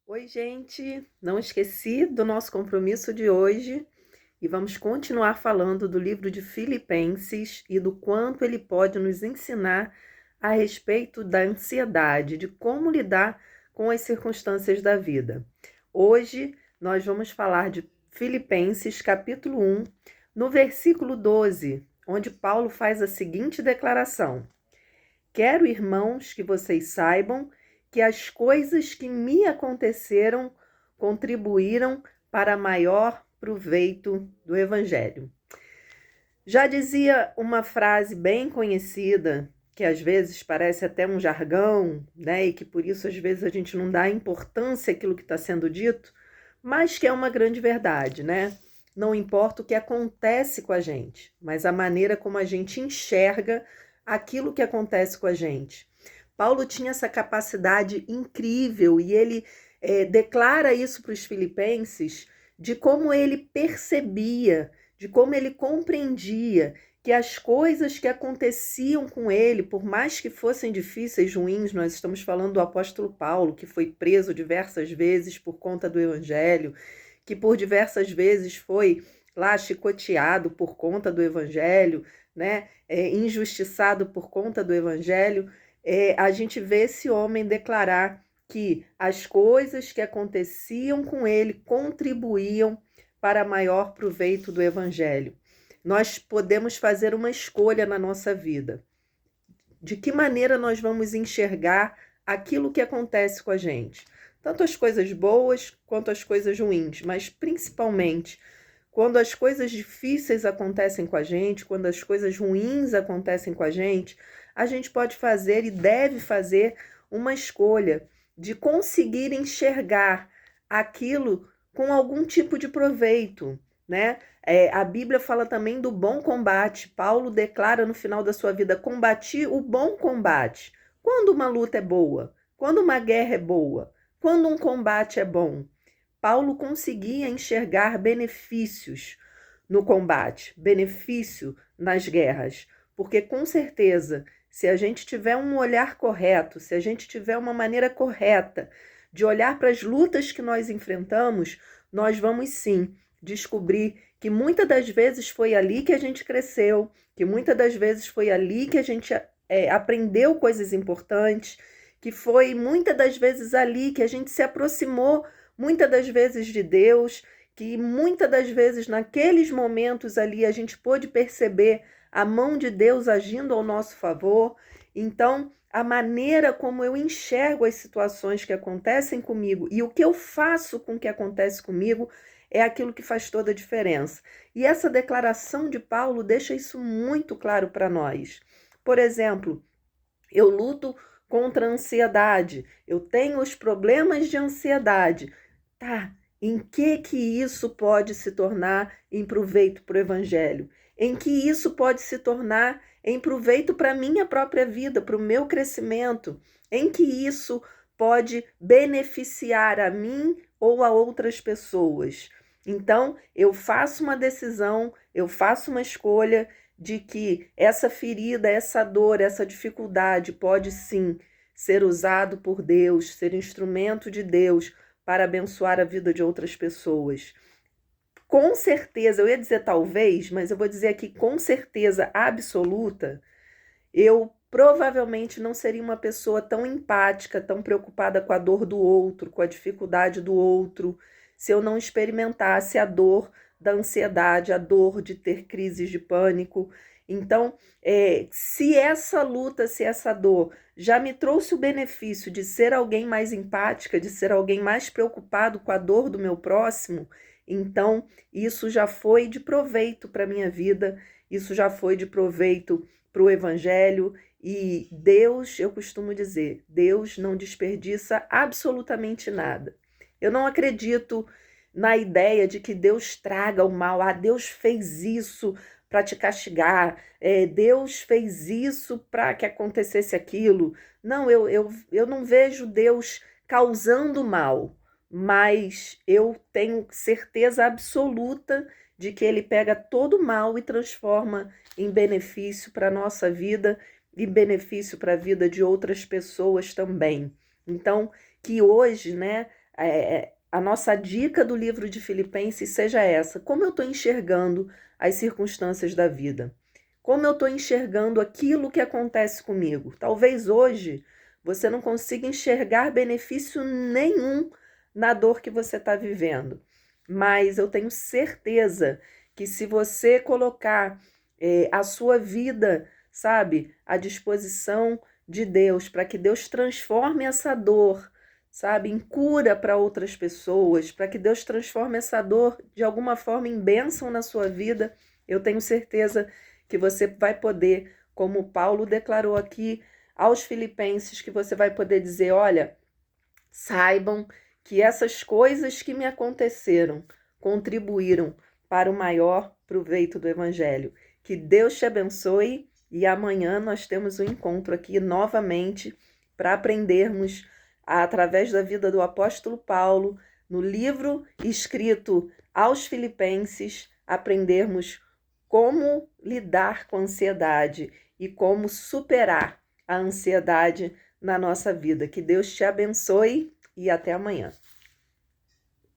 Oi, gente! Não esqueci do nosso compromisso de hoje e vamos continuar falando do livro de Filipenses e do quanto ele pode nos ensinar a respeito da ansiedade, de como lidar com as circunstâncias da vida. Hoje nós vamos falar de Filipenses, capítulo 1, no versículo 12, onde Paulo faz a seguinte declaração: Quero, irmãos, que vocês saibam que as coisas que me aconteceram contribuíram para maior proveito do Evangelho. Já dizia uma frase bem conhecida, que às vezes parece até um jargão, né? E que por isso às vezes a gente não dá importância àquilo que está sendo dito, mas que é uma grande verdade, né? Não importa o que acontece com a gente, mas a maneira como a gente enxerga aquilo que acontece com a gente. Paulo tinha essa capacidade incrível e ele declara isso para os filipenses de como ele percebia, de como ele compreendia que as coisas que aconteciam com ele, por mais que fossem difíceis, ruins, nós estamos falando do apóstolo Paulo, que foi preso diversas vezes por conta do evangelho, que por diversas vezes foi lá chicoteado por conta do evangelho, né? Injustiçado por conta do evangelho, a gente vê esse homem declarar que as coisas que aconteciam com ele contribuíam para maior proveito do evangelho. Nós podemos fazer uma escolha na nossa vida. De que maneira nós vamos enxergar aquilo que acontece com a gente? Tanto as coisas boas quanto as coisas ruins, mas principalmente quando as coisas difíceis acontecem com a gente, quando as coisas ruins acontecem com a gente pode fazer e deve fazer uma escolha de conseguir enxergar aquilo com algum tipo de proveito, né? A Bíblia fala também do bom combate. Paulo declara no final da sua vida: combati o bom combate. Quando uma luta é boa, quando uma guerra é boa, quando um combate é bom, Paulo conseguia enxergar benefícios no combate, benefício nas guerras, porque com certeza, se a gente tiver um olhar correto, se a gente tiver uma maneira correta de olhar para as lutas que nós enfrentamos, nós vamos sim descobrir que muitas das vezes foi ali que a gente cresceu, que muitas das vezes foi ali que a gente aprendeu coisas importantes, que foi muitas das vezes ali que a gente se aproximou muitas das vezes de Deus, que muitas das vezes naqueles momentos ali a gente pôde perceber a mão de Deus agindo ao nosso favor. Então, a maneira como eu enxergo as situações que acontecem comigo e o que eu faço com o que acontece comigo é aquilo que faz toda a diferença. E essa declaração de Paulo deixa isso muito claro para nós. Por exemplo, eu luto contra a ansiedade, eu tenho os problemas de ansiedade. Tá, em que isso pode se tornar em proveito para o evangelho? Em que isso pode se tornar em proveito para a minha própria vida, para o meu crescimento? Em que isso pode beneficiar a mim ou a outras pessoas? Então, eu faço uma decisão, eu faço uma escolha de que essa ferida, essa dor, essa dificuldade pode sim ser usado por Deus, ser instrumento de Deus para abençoar a vida de outras pessoas. Com certeza, eu ia dizer talvez, mas eu vou dizer aqui com certeza absoluta, eu provavelmente não seria uma pessoa tão empática, tão preocupada com a dor do outro, com a dificuldade do outro, se eu não experimentasse a dor da ansiedade, a dor de ter crises de pânico. Então, se essa luta, se essa dor já me trouxe o benefício de ser alguém mais empática, de ser alguém mais preocupado com a dor do meu próximo, então isso já foi de proveito para a minha vida, isso já foi de proveito para o evangelho. E Deus, eu costumo dizer, Deus não desperdiça absolutamente nada. Eu não acredito na ideia de que Deus traga o mal. Deus fez isso para te castigar, Deus fez isso para que acontecesse aquilo. Não, eu não vejo Deus causando mal, mas eu tenho certeza absoluta de que ele pega todo o mal e transforma em benefício para a nossa vida e benefício para a vida de outras pessoas também. Então, que hoje, né, a nossa dica do livro de Filipenses seja essa: como eu estou enxergando as circunstâncias da vida? Como eu estou enxergando aquilo que acontece comigo? Talvez hoje você não consiga enxergar benefício nenhum na dor que você está vivendo, mas eu tenho certeza que se você colocar a sua vida, sabe, à disposição de Deus, para que Deus transforme essa dor, sabe, em cura para outras pessoas, para que Deus transforme essa dor de alguma forma em bênção na sua vida, eu tenho certeza que você vai poder, como Paulo declarou aqui aos Filipenses, que você vai poder dizer: olha, saibam que essas coisas que me aconteceram contribuíram para o maior proveito do Evangelho. Que Deus te abençoe e amanhã nós temos um encontro aqui novamente para aprendermos, através da vida do apóstolo Paulo, no livro escrito aos Filipenses, aprendermos como lidar com a ansiedade e como superar a ansiedade na nossa vida. Que Deus te abençoe e até amanhã.